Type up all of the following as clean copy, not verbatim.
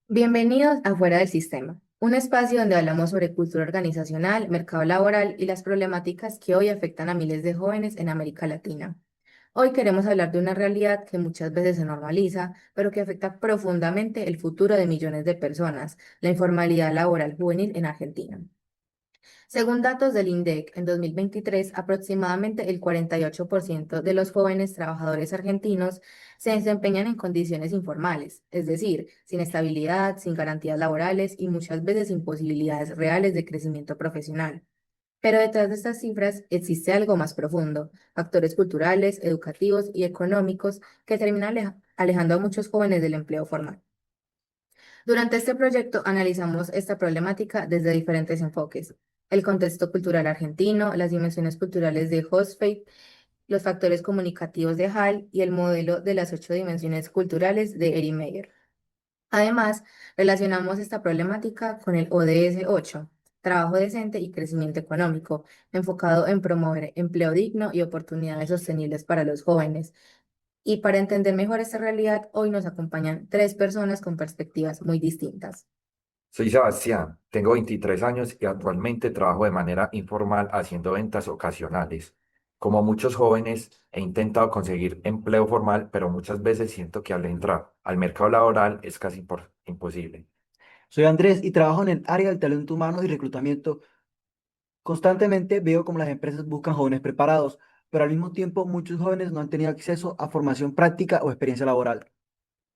Bienvenidos a Fuera del Sistema, un espacio donde hablamos sobre cultura organizacional, mercado laboral y las problemáticas que hoy afectan a miles de jóvenes en América Latina. Hoy queremos hablar de una realidad que muchas veces se normaliza, pero que afecta profundamente el futuro de millones de personas, la informalidad laboral juvenil en Argentina. Según datos del INDEC, en 2023, aproximadamente el 48% de los jóvenes trabajadores argentinos se desempeñan en condiciones informales, es decir, sin estabilidad, sin garantías laborales y muchas veces sin posibilidades reales de crecimiento profesional. Pero detrás de estas cifras existe algo más profundo, factores culturales, educativos y económicos que terminan alejando a muchos jóvenes del empleo formal. Durante este proyecto analizamos esta problemática desde diferentes enfoques: el contexto cultural argentino, las dimensiones culturales de Hosfeld, los factores comunicativos de Hall y el modelo de las 8 dimensiones culturales de Eri Meyer. Además, relacionamos esta problemática con el ODS 8, trabajo decente y crecimiento económico, enfocado en promover empleo digno y oportunidades sostenibles para los jóvenes. Y para entender mejor esta realidad, hoy nos acompañan tres personas con perspectivas muy distintas. Soy Sebastián, tengo 23 años y actualmente trabajo de manera informal haciendo ventas ocasionales. Como muchos jóvenes, he intentado conseguir empleo formal, pero muchas veces siento que al entrar al mercado laboral es casi imposible. Soy Andrés y trabajo en el área del talento humano y reclutamiento. Constantemente veo cómo las empresas buscan jóvenes preparados, pero al mismo tiempo muchos jóvenes no han tenido acceso a formación práctica o experiencia laboral.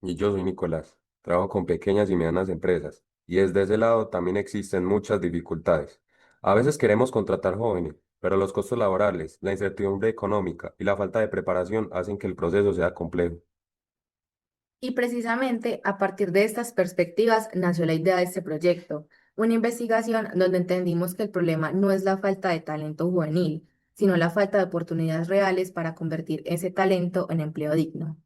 Y yo soy Nicolás, trabajo con pequeñas y medianas empresas, y desde ese lado también existen muchas dificultades. A veces queremos contratar jóvenes, pero los costos laborales, la incertidumbre económica y la falta de preparación hacen que el proceso sea complejo. Y precisamente a partir de estas perspectivas nació la idea de este proyecto, una investigación donde entendimos que el problema no es la falta de talento juvenil, sino la falta de oportunidades reales para convertir ese talento en empleo digno.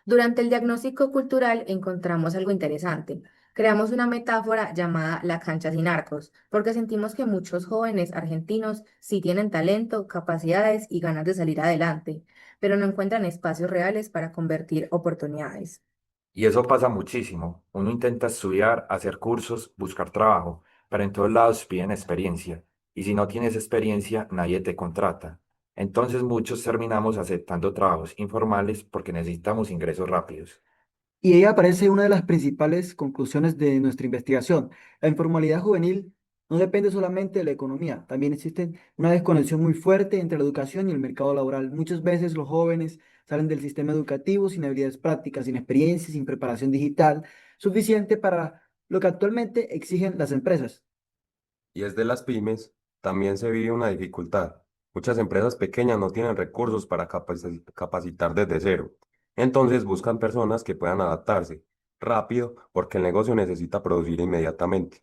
Durante el diagnóstico cultural encontramos algo interesante. Creamos una metáfora llamada la cancha sin arcos, porque sentimos que muchos jóvenes argentinos sí tienen talento, capacidades y ganas de salir adelante, pero no encuentran espacios reales para convertir oportunidades. Y eso pasa muchísimo. Uno intenta estudiar, hacer cursos, buscar trabajo, pero en todos lados piden experiencia. Y si no tienes experiencia, nadie te contrata. Entonces muchos terminamos aceptando trabajos informales porque necesitamos ingresos rápidos. Y ahí aparece una de las principales conclusiones de nuestra investigación. La informalidad juvenil no depende solamente de la economía, también existe una desconexión muy fuerte entre la educación y el mercado laboral. Muchas veces los jóvenes salen del sistema educativo sin habilidades prácticas, sin experiencia, sin preparación digital suficiente para lo que actualmente exigen las empresas. Y desde las pymes también se vive una dificultad. Muchas empresas pequeñas no tienen recursos para capacitar desde cero. Entonces buscan personas que puedan adaptarse rápido porque el negocio necesita producir inmediatamente.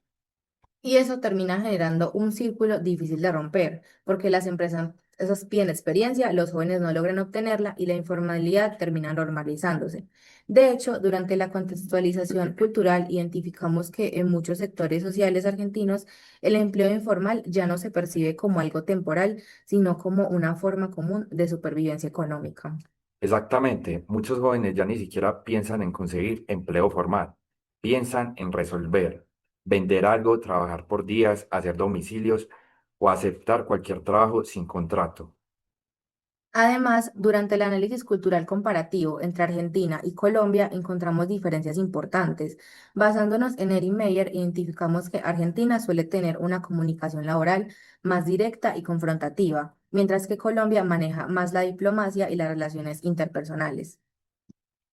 Y eso termina generando un círculo difícil de romper, porque las empresas esas piden experiencia, los jóvenes no logran obtenerla y la informalidad termina normalizándose. De hecho, durante la contextualización cultural identificamos que en muchos sectores sociales argentinos el empleo informal ya no se percibe como algo temporal, sino como una forma común de supervivencia económica. Exactamente, muchos jóvenes ya ni siquiera piensan en conseguir empleo formal, piensan en resolver, vender algo, trabajar por días, hacer domicilios o aceptar cualquier trabajo sin contrato. Además, durante el análisis cultural comparativo entre Argentina y Colombia encontramos diferencias importantes. Basándonos en Erin Meyer, identificamos que Argentina suele tener una comunicación laboral más directa y confrontativa, mientras que Colombia maneja más la diplomacia y las relaciones interpersonales.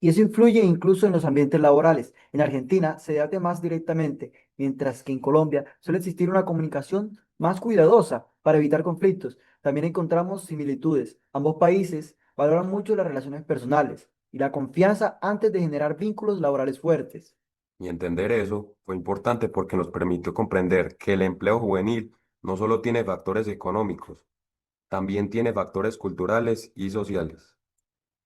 Y eso influye incluso en los ambientes laborales. En Argentina se debate más directamente, mientras que en Colombia suele existir una comunicación más cuidadosa para evitar conflictos. También encontramos similitudes. Ambos países valoran mucho las relaciones personales y la confianza antes de generar vínculos laborales fuertes. Y entender eso fue importante porque nos permitió comprender que el empleo juvenil no solo tiene factores económicos, también tiene factores culturales y sociales.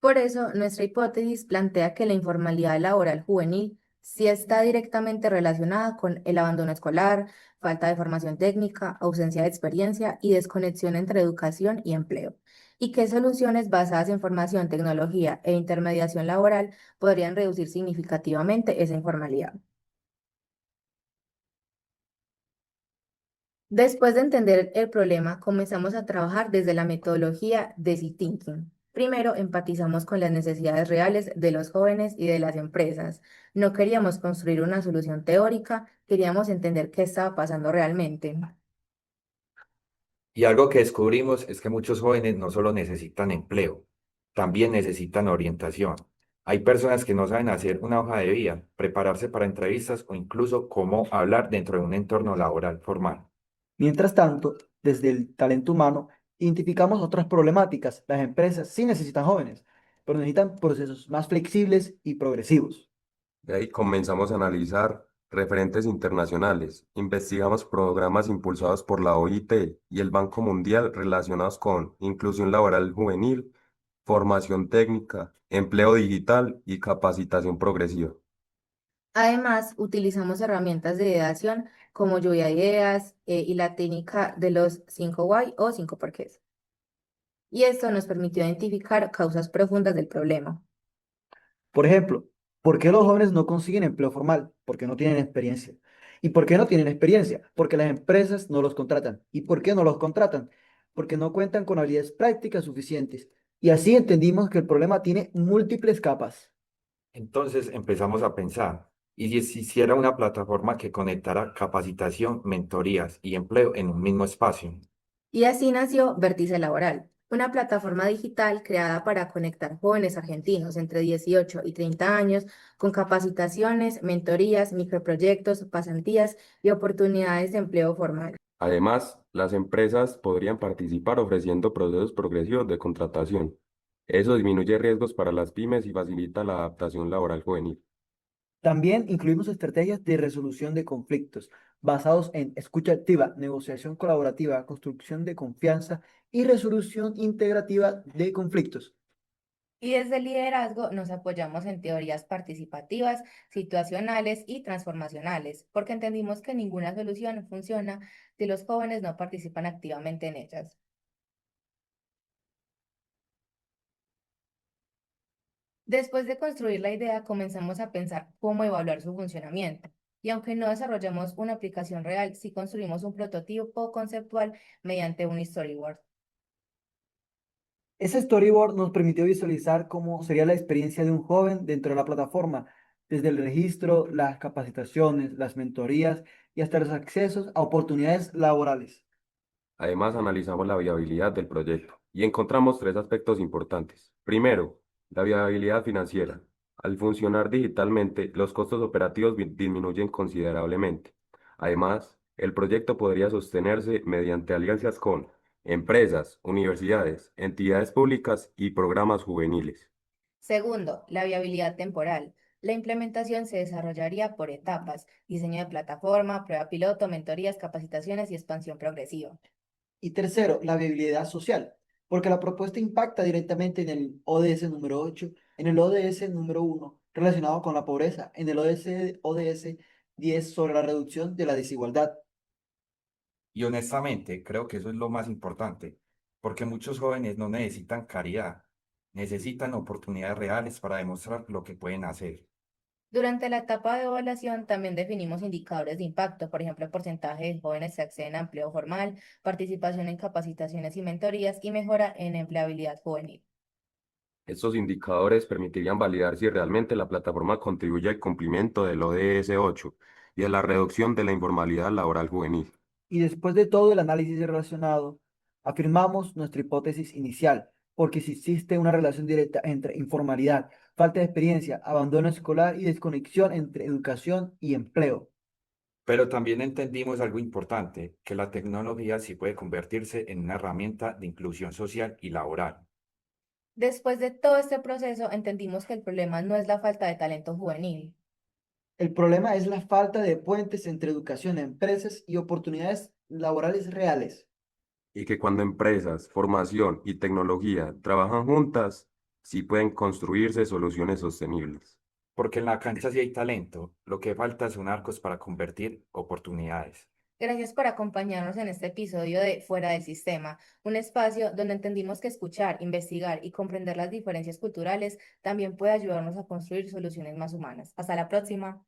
Por eso, nuestra hipótesis plantea que la informalidad laboral juvenil sí está directamente relacionada con el abandono escolar, falta de formación técnica, ausencia de experiencia y desconexión entre educación y empleo. ¿Y qué soluciones basadas en formación, tecnología e intermediación laboral podrían reducir significativamente esa informalidad? Después de entender el problema, comenzamos a trabajar desde la metodología de Design Thinking. Primero, empatizamos con las necesidades reales de los jóvenes y de las empresas. No queríamos construir una solución teórica, queríamos entender qué estaba pasando realmente. Y algo que descubrimos es que muchos jóvenes no solo necesitan empleo, también necesitan orientación. Hay personas que no saben hacer una hoja de vida, prepararse para entrevistas o incluso cómo hablar dentro de un entorno laboral formal. Mientras tanto, desde el talento humano, identificamos otras problemáticas. Las empresas sí necesitan jóvenes, pero necesitan procesos más flexibles y progresivos. De ahí comenzamos a analizar referentes internacionales, investigamos programas impulsados por la OIT y el Banco Mundial relacionados con inclusión laboral juvenil, formación técnica, empleo digital y capacitación progresiva. Además, utilizamos herramientas de ideación como lluvia de ideas y la técnica de los 5 why o 5 porqués. Y esto nos permitió identificar causas profundas del problema. Por ejemplo, ¿por qué los jóvenes no consiguen empleo formal? Porque no tienen experiencia. ¿Y por qué no tienen experiencia? Porque las empresas no los contratan. ¿Y por qué no los contratan? Porque no cuentan con habilidades prácticas suficientes. Y así entendimos que el problema tiene múltiples capas. Entonces empezamos a pensar, ¿y si existiera una plataforma que conectara capacitación, mentorías y empleo en un mismo espacio? Y así nació Vértice Laboral, una plataforma digital creada para conectar jóvenes argentinos entre 18 y 30 años con capacitaciones, mentorías, microproyectos, pasantías y oportunidades de empleo formal. Además, las empresas podrían participar ofreciendo procesos progresivos de contratación. Eso disminuye riesgos para las pymes y facilita la adaptación laboral juvenil. También incluimos estrategias de resolución de conflictos basados en escucha activa, negociación colaborativa, construcción de confianza y resolución integrativa de conflictos. Y desde el liderazgo nos apoyamos en teorías participativas, situacionales y transformacionales, porque entendimos que ninguna solución funciona si los jóvenes no participan activamente en ellas. Después de construir la idea, comenzamos a pensar cómo evaluar su funcionamiento. Y aunque no desarrollamos una aplicación real, sí construimos un prototipo conceptual mediante un storyboard. Ese storyboard nos permitió visualizar cómo sería la experiencia de un joven dentro de la plataforma, desde el registro, las capacitaciones, las mentorías y hasta los accesos a oportunidades laborales. Además, analizamos la viabilidad del proyecto y encontramos tres aspectos importantes. Primero, la viabilidad financiera. Al funcionar digitalmente, los costos operativos disminuyen considerablemente. Además, el proyecto podría sostenerse mediante alianzas con empresas, universidades, entidades públicas y programas juveniles. Segundo, la viabilidad temporal. La implementación se desarrollaría por etapas, diseño de plataforma, prueba piloto, mentorías, capacitaciones y expansión progresiva. Y tercero, la viabilidad social, porque la propuesta impacta directamente en el ODS número 8, en el ODS número 1 relacionado con la pobreza, en el ODS 10 sobre la reducción de la desigualdad. Y honestamente, creo que eso es lo más importante, porque muchos jóvenes no necesitan caridad, necesitan oportunidades reales para demostrar lo que pueden hacer. Durante la etapa de evaluación también definimos indicadores de impacto, por ejemplo, porcentaje de jóvenes que acceden a empleo formal, participación en capacitaciones y mentorías y mejora en empleabilidad juvenil. Estos indicadores permitirían validar si realmente la plataforma contribuye al cumplimiento del ODS 8 y a la reducción de la informalidad laboral juvenil. Y después de todo el análisis relacionado, afirmamos nuestra hipótesis inicial, porque si existe una relación directa entre informalidad, falta de experiencia, abandono escolar y desconexión entre educación y empleo. Pero también entendimos algo importante, que la tecnología sí puede convertirse en una herramienta de inclusión social y laboral. Después de todo este proceso, entendimos que el problema no es la falta de talento juvenil. El problema es la falta de puentes entre educación, empresas y oportunidades laborales reales. Y que cuando empresas, formación y tecnología trabajan juntas, sí pueden construirse soluciones sostenibles. Porque en la cancha sí hay talento, lo que falta son arcos para convertir oportunidades. Gracias por acompañarnos en este episodio de Fuera del Sistema, un espacio donde entendimos que escuchar, investigar y comprender las diferencias culturales también puede ayudarnos a construir soluciones más humanas. Hasta la próxima.